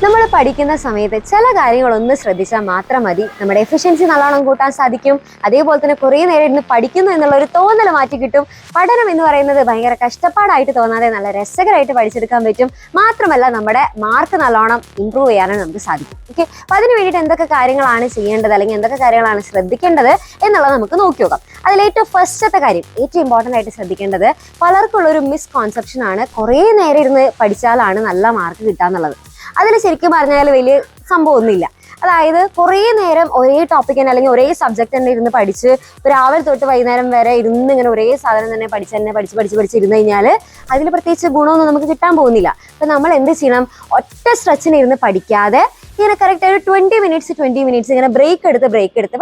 നമ്മൾ പഠിക്കുന്ന സമയത്ത് ചില കാര്യങ്ങളൊന്ന് ശ്രദ്ധിച്ചാൽ മാത്രം മതി നമ്മുടെ എഫിഷ്യൻസി നല്ലോണം കൂട്ടാൻ സാധിക്കും. അതേപോലെ തന്നെ കുറേ നേരം ഇരുന്ന് പഠിക്കുന്നു എന്നുള്ള ഒരു തോന്നൽ മാറ്റി കിട്ടും. പഠനം എന്ന് പറയുന്നത് ഭയങ്കര കഷ്ടപ്പാടായിട്ട് തോന്നാതെ നല്ല രസകരമായിട്ട് പഠിച്ചെടുക്കാൻ പറ്റും. മാത്രമല്ല നമ്മുടെ മാർക്ക് നല്ലോണം ഇമ്പ്രൂവ് ചെയ്യാനും നമുക്ക് സാധിക്കും. ഓക്കെ, അപ്പം അതിന് വേണ്ടിയിട്ട് എന്തൊക്കെ കാര്യങ്ങളാണ് ചെയ്യേണ്ടത് അല്ലെങ്കിൽ എന്തൊക്കെ കാര്യങ്ങളാണ് ശ്രദ്ധിക്കേണ്ടത് എന്നുള്ളത് നമുക്ക് നോക്കി നോക്കാം. അതിലേറ്റവും ഫസ്റ്റത്തെ കാര്യം, ഏറ്റവും ഇമ്പോർട്ടൻ്റ് ആയിട്ട് ശ്രദ്ധിക്കേണ്ടത്, പലർക്കുള്ളൊരു മിസ്കോൺസെപ്ഷൻ ആണ് കുറേ നേരം ഇരുന്ന് പഠിച്ചാലാണ് നല്ല മാർക്ക് കിട്ടുക എന്നുള്ളത്. അതിൽ ശരിക്കും പറഞ്ഞാൽ വലിയ സംഭവമൊന്നുമില്ല. അതായത് കുറേ നേരം ഒരേ ടോപ്പിക് തന്നെ അല്ലെങ്കിൽ ഒരേ സബ്ജക്റ്റ് തന്നെ ഇരുന്ന് പഠിച്ച് രാവിലെ തൊട്ട് വൈകുന്നേരം വരെ ഇരുന്ന് ഇങ്ങനെ ഒരേ സാധനം തന്നെ പഠിച്ചിരുന്നു കഴിഞ്ഞാൽ അതിൽ പ്രത്യേകിച്ച് ഗുണമൊന്നും നമുക്ക് കിട്ടാൻ പോകുന്നില്ല. അപ്പം നമ്മൾ എന്ത് ചെയ്യണം? ഒറ്റ സ്ട്രെച്ചിന് ഇരുന്ന് പഠിക്കാതെ ഇങ്ങനെ കറക്റ്റ് ഒരു 20 മിനിറ്റ്സ് ഇങ്ങനെ ബ്രേക്ക് എടുത്ത്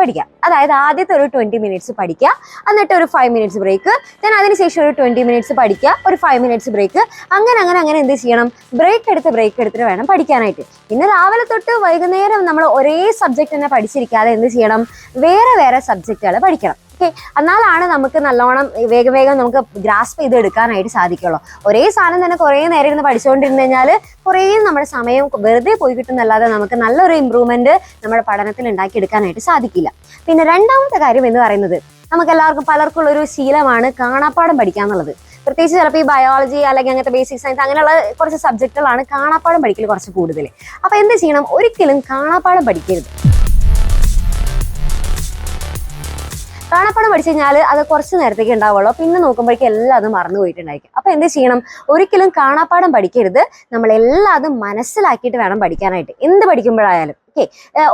പഠിക്കുക. അതായത് ആദ്യത്തെ ഒരു 20 മിനിറ്റ്സ് പഠിക്കുക, എന്നിട്ട് ഒരു 5 മിനിറ്റ്സ് ബ്രേക്ക്, ദെൻ അതിനുശേഷം ഒരു 20 മിനിറ്റ്സ് പഠിക്കുക, ഒരു 5 മിനിറ്റ്സ് ബ്രേക്ക്, അങ്ങനെ എന്ത് ചെയ്യണം? ബ്രേക്ക് എടുത്തിട്ട് വേണം പഠിക്കാനായിട്ട്. പിന്നെ രാവിലെ തൊട്ട് വൈകുന്നേരം നമ്മൾ ഒരേ സബ്ജക്റ്റ് തന്നെ പഠിച്ചിരിക്കാതെ എന്ത് ചെയ്യണം? വേറെ സബ്ജക്റ്റുകൾ പഠിക്കണം. ഓക്കെ, എന്നാലാണ് നമുക്ക് നല്ലോണം വേഗം നമുക്ക് ഗ്രാസ്പ് ചെയ്ത് എടുക്കാനായിട്ട് സാധിക്കുള്ളൂ. ഒരേ സാധനം തന്നെ കുറേ നേരം ഇരുന്ന് പഠിച്ചുകൊണ്ടിരുന്നു കഴിഞ്ഞാൽ കുറേ നമ്മുടെ സമയം വെറുതെ പോയി കിട്ടുന്നല്ലാതെ നമുക്ക് നല്ലൊരു ഇമ്പ്രൂവ്മെന്റ് നമ്മുടെ പഠനത്തിൽ ഉണ്ടാക്കിയെടുക്കാനായിട്ട് സാധിക്കില്ല. പിന്നെ രണ്ടാമത്തെ കാര്യം എന്ന് പറയുന്നത്, നമുക്ക് പലർക്കും ഒരു ശീലമാണ് കാണാപ്പാഠം പഠിക്കാന്നുള്ളത്. പ്രത്യേകിച്ച് ചിലപ്പോൾ ഈ ബയോളജി അല്ലെങ്കിൽ അങ്ങനത്തെ ബേസിക് സയൻസ് അങ്ങനെയുള്ള കുറച്ച് സബ്ജക്റ്റുകളാണ് കാണാപ്പാഠം പഠിക്കൽ കുറച്ച് കൂടുതൽ. അപ്പോൾ എന്ത് ചെയ്യണം? ഒരിക്കലും കാണാപ്പാഠം പഠിക്കരുത്. കാണാപ്പാഠം പഠിച്ചു കഴിഞ്ഞാൽ അത് കുറച്ച് നേരത്തേക്ക് ഉണ്ടാവുള്ളൂ, പിന്നെ നോക്കുമ്പോഴേക്കും എല്ലാം അത് മറന്നു പോയിട്ടുണ്ടായിരിക്കും. അപ്പോൾ എന്ത് ചെയ്യണം? ഒരിക്കലും കാണാപ്പാഠം പഠിക്കരുത്. നമ്മളെല്ലാം അത് മനസ്സിലാക്കിയിട്ട് വേണം പഠിക്കാനായിട്ട്, എന്ത് പഠിക്കുമ്പോഴായാലും. ഓക്കെ,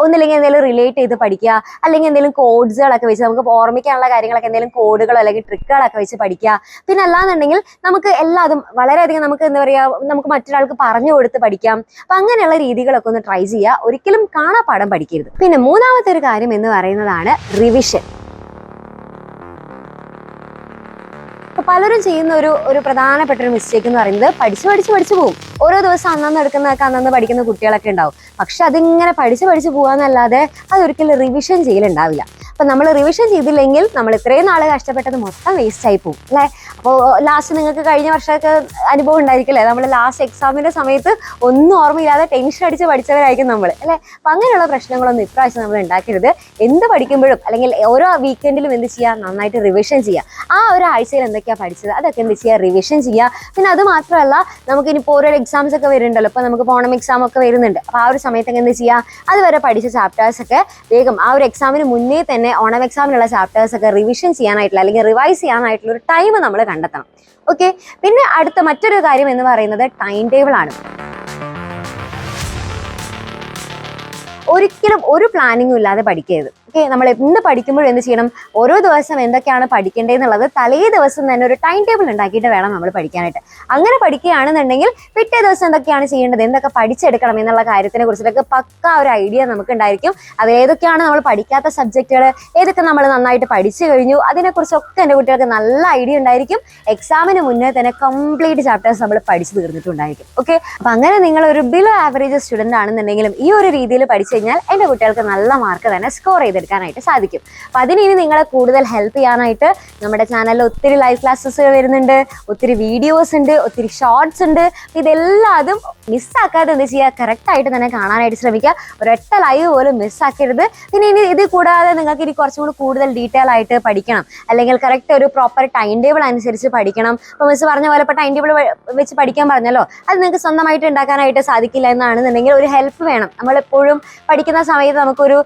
ഒന്നില്ലെങ്കിൽ എന്തെങ്കിലും റിലേറ്റ് ചെയ്ത് പഠിക്കുക, അല്ലെങ്കിൽ എന്തെങ്കിലും കോഡ്സുകളൊക്കെ വെച്ച് നമുക്ക് ഓർമ്മിക്കാനുള്ള കാര്യങ്ങളൊക്കെ എന്തെങ്കിലും കോഡുകളോ അല്ലെങ്കിൽ ട്രിക്കുകളൊക്കെ വെച്ച് പഠിക്കുക. പിന്നെ അല്ലാന്നുണ്ടെങ്കിൽ നമുക്ക് എല്ലാതും വളരെയധികം നമുക്ക് എന്താ പറയുക, നമുക്ക് മറ്റൊരാൾക്ക് പറഞ്ഞു കൊടുത്ത് പഠിക്കാം. അപ്പം അങ്ങനെയുള്ള രീതികളൊക്കെ ഒന്ന് ട്രൈ ചെയ്യുക. ഒരിക്കലും കാണാപ്പാഠം പഠിക്കരുത്. പിന്നെ മൂന്നാമത്തെ ഒരു കാര്യം എന്ന് പറയുന്നതാണ് റിവിഷൻ. അപ്പൊ പലരും ചെയ്യുന്ന ഒരു പ്രധാനപ്പെട്ട ഒരു മിസ്റ്റേക്ക് എന്ന് പറയുന്നത്, പഠിച്ചു പോകും. ഓരോ ദിവസം അന്നന്ന് പഠിക്കുന്ന കുട്ടികളൊക്കെ ഉണ്ടാവും. പക്ഷെ അതിങ്ങനെ പഠിച്ചു പോകാന്നല്ലാതെ അതൊരിക്കലും റിവിഷൻ ചെയ്യലുണ്ടാവില്ല. അപ്പൊ നമ്മൾ റിവിഷൻ ചെയ്തില്ലെങ്കിൽ നമ്മൾ ഇത്രയും നാള് കഷ്ടപ്പെട്ടത് മൊത്തം വേസ്റ്റ് ആയി പോകും അല്ലേ. അപ്പോൾ ലാസ്റ്റ് നിങ്ങൾക്ക് കഴിഞ്ഞ വർഷമൊക്കെ അനുഭവം ഉണ്ടായിരിക്കില്ലേ, നമ്മൾ ലാസ്റ്റ് എക്സാമിന്റെ സമയത്ത് ഒന്നും ഓർമ്മയില്ലാതെ ടെൻഷൻ അടിച്ച് പഠിച്ചവരായിരിക്കും നമ്മൾ അല്ലേ. അപ്പൊ അങ്ങനെയുള്ള പ്രശ്നങ്ങളൊന്നും ഇപ്രാവശ്യം നമ്മൾ ഉണ്ടാക്കരുത്. എന്ത് പഠിക്കുമ്പോഴും അല്ലെങ്കിൽ ഓരോ വീക്കെൻഡിലും എന്ത് ചെയ്യുക? നന്നായിട്ട് റിവിഷൻ ചെയ്യുക. ആ ഒരു ആഴ്ചയിൽ എന്തൊക്കെയാ പഠിച്ചത് അതൊക്കെ എന്ത് ചെയ്യുക? റിവിഷൻ ചെയ്യുക. പിന്നെ അത് മാത്രമല്ല, നമുക്കിനിപ്പോൾ ഓരോ എക്സാംസ് ഒക്കെ വരുന്നുണ്ടല്ലോ. ഇപ്പൊ നമുക്ക് ഓണം എക്സാം ഒക്കെ വരുന്നുണ്ട്. അപ്പൊ ആ ഒരു സമയത്തൊക്കെ എന്ത് ചെയ്യുക? അതുവരെ പഠിച്ച ചാപ്റ്റേഴ്സ് ഒക്കെ വേഗം ആ ഒരു എക്സാമിന് മുന്നേ തന്നെ ഓണം എക്സാമിനുള്ള ചാപ്റ്റേഴ്സ് ഒക്കെ റിവിഷൻ ചെയ്യാനായിട്ടുള്ള അല്ലെങ്കിൽ റിവൈസ് ചെയ്യാനായിട്ടുള്ള ഒരു ടൈം നമ്മൾ കണ്ടെത്തണം. ഓക്കെ, പിന്നെ അടുത്ത മറ്റൊരു കാര്യം എന്ന് പറയുന്നത് ടൈം ടേബിൾ ആണ്. ഒരിക്കലും ഒരു പ്ലാനിങ്ങും ഇല്ലാതെ പഠിക്കരുത്. ഓക്കെ, നമ്മൾ എന്ത് പഠിക്കുമ്പോഴും എന്ത് ചെയ്യണം? ഓരോ ദിവസം എന്തൊക്കെയാണ് പഠിക്കേണ്ടതെന്നുള്ളത് തലേ ദിവസം തന്നെ ഒരു ടൈം ടേബിൾ ഉണ്ടാക്കിയിട്ട് വേണം നമ്മൾ പഠിക്കാനായിട്ട്. അങ്ങനെ പഠിക്കുകയാണെന്നുണ്ടെങ്കിൽ പിറ്റേ ദിവസം എന്തൊക്കെയാണ് ചെയ്യേണ്ടത്, എന്തൊക്കെ പഠിച്ചെടുക്കണം എന്നുള്ള കാര്യത്തിനെ കുറിച്ചിട്ടൊക്കെ പക്ക ഒരു ഐഡിയ നമുക്ക് ഉണ്ടായിരിക്കും. അത് ഏതൊക്കെയാണ് നമ്മൾ പഠിക്കാത്ത സബ്ജക്റ്റുകൾ, ഏതൊക്കെ നമ്മൾ നന്നായിട്ട് പഠിച്ചു കഴിഞ്ഞു, അതിനെക്കുറിച്ചൊക്കെ എൻ്റെ കുട്ടികൾക്ക് നല്ല ഐഡിയ ഉണ്ടായിരിക്കും. എക്സാമിന് മുന്നേ തന്നെ കംപ്ലീറ്റ് ചാപ്റ്റേഴ്സ് നമ്മൾ പഠിച്ചു തീർന്നിട്ടുണ്ടായിരിക്കും. ഓക്കെ, അപ്പം അങ്ങനെ നിങ്ങൾ ഒരു ബിലോ ആവറേജ് സ്റ്റുഡൻ്റ് ആണെന്നുണ്ടെങ്കിലും ഈ ഒരു രീതിയിൽ പഠിച്ചു കഴിഞ്ഞാൽ എൻ്റെ കുട്ടികൾക്ക് നല്ല മാർക്ക് തന്നെ സ്കോർ ചെയ്തെടുക്കാനായിട്ട് സാധിക്കും. അപ്പം അതിനി നിങ്ങളെ കൂടുതൽ ഹെൽപ്പ് ചെയ്യാനായിട്ട് നമ്മുടെ ചാനലിൽ ഒത്തിരി ലൈവ് ക്ലാസ്സസ് വരുന്നുണ്ട്, ഒത്തിരി വീഡിയോസ് ഉണ്ട്, ഒത്തിരി ഷോർട്സ് ഉണ്ട്. ഇതെല്ലാതും മിസ്സാക്കാതെ എന്ത് ചെയ്യുക? കറക്റ്റായിട്ട് തന്നെ കാണാനായിട്ട് ശ്രമിക്കുക. ഒരൊറ്റ ലൈവ് പോലും മിസ്സാക്കരുത്. പിന്നെ ഇനി ഇത് കൂടാതെ നിങ്ങൾക്ക് ഇനി കുറച്ചും കൂടി കൂടുതൽ ഡീറ്റെയിൽ ആയിട്ട് പഠിക്കണം, അല്ലെങ്കിൽ കറക്റ്റ് ഒരു പ്രോപ്പർ ടൈം ടേബിൾ അനുസരിച്ച് പഠിക്കണം. ഇപ്പോൾ മിസ് പറഞ്ഞ പോലെ ഇപ്പോൾ ടൈം ടേബിൾ വെച്ച് പഠിക്കാൻ പറഞ്ഞല്ലോ, അത് നിങ്ങൾക്ക് സ്വന്തമായിട്ട് ഉണ്ടാക്കാനായിട്ട് സാധിക്കില്ല എന്നാണെന്നുണ്ടെങ്കിൽ ഒരു ഹെൽപ്പ് വേണം. നമ്മളെപ്പോഴും പഠിക്കുന്ന സമയത്ത് നമുക്കൊരു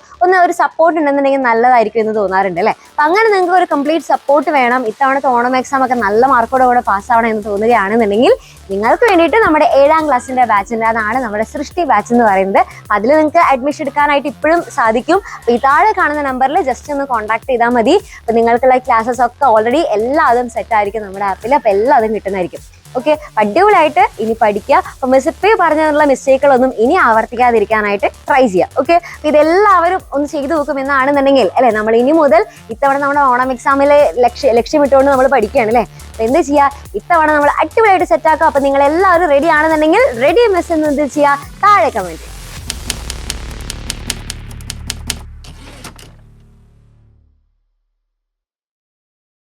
സപ്പോർട്ട് ഉണ്ടെന്നുണ്ടെങ്കിൽ നല്ലതായിരിക്കും എന്ന് തോന്നാറുണ്ട് അല്ലേ. അപ്പം അങ്ങനെ നിങ്ങൾക്ക് ഒരു കംപ്ലീറ്റ് സപ്പോർട്ട് വേണം. ഇത്തവണത്തെ ഓണം എക്സാം ഒക്കെ നല്ല മാർക്കോടെ പാസ്സാവണം എന്ന് തോന്നുകയാണെന്നുണ്ടെങ്കിൽ നിങ്ങൾക്ക് വേണ്ടിയിട്ട് നമ്മുടെ 7ാം ക്ലാസ്സിൻ്റെ ബാച്ചുണ്ട്. അതാണ് നമ്മുടെ സൃഷ്ടി ബാച്ച് എന്ന് പറയുന്നത്. അതിൽ നിങ്ങൾക്ക് അഡ്മിഷൻ എടുക്കാനായിട്ട് ഇപ്പോഴും സാധിക്കും. അപ്പോൾ ഈ താഴെ കാണുന്ന നമ്പറിൽ ജസ്റ്റ് ഒന്ന് കോൺടാക്ട് ചെയ്താൽ മതി. അപ്പോൾ നിങ്ങൾക്കുള്ള ക്ലാസ്സസ് ഒക്കെ ഓൾറെഡി എല്ലാതും സെറ്റ് ആയിരിക്കും നമ്മുടെ ആപ്പിൽ. അപ്പോൾ എല്ലാതും കിട്ടുന്നതായിരിക്കും. ഓക്കെ, അടിപൊളിയായിട്ട് ഇനി പഠിക്കുക. അപ്പം മിസ് ഇപ്പേ പറഞ്ഞുള്ള മിസ്റ്റേക്കുകളൊന്നും ഇനി ആവർത്തിക്കാതിരിക്കാനായിട്ട് ട്രൈ ചെയ്യുക. ഓക്കെ, ഇതെല്ലാവരും ഒന്ന് ചെയ്തു നോക്കും എന്നാണെന്നുണ്ടെങ്കിൽ അല്ലേ, നമ്മൾ ഇനി മുതൽ ഇത്തവണ നമ്മുടെ ഓണം എക്സാമിലെ ലക്ഷ്യമിട്ടുകൊണ്ട് നമ്മൾ പഠിക്കുകയാണ് അല്ലേ. അപ്പം എന്ത് ചെയ്യുക? ഇത്തവണ നമ്മൾ അടിപൊളിയായിട്ട് സെറ്റാക്കുക. അപ്പം നിങ്ങൾ എല്ലാവരും റെഡി ആണെന്നുണ്ടെങ്കിൽ റെഡി മിസ് എന്ന് എന്ത് ചെയ്യുക? താഴെ കമൻറ്റ്.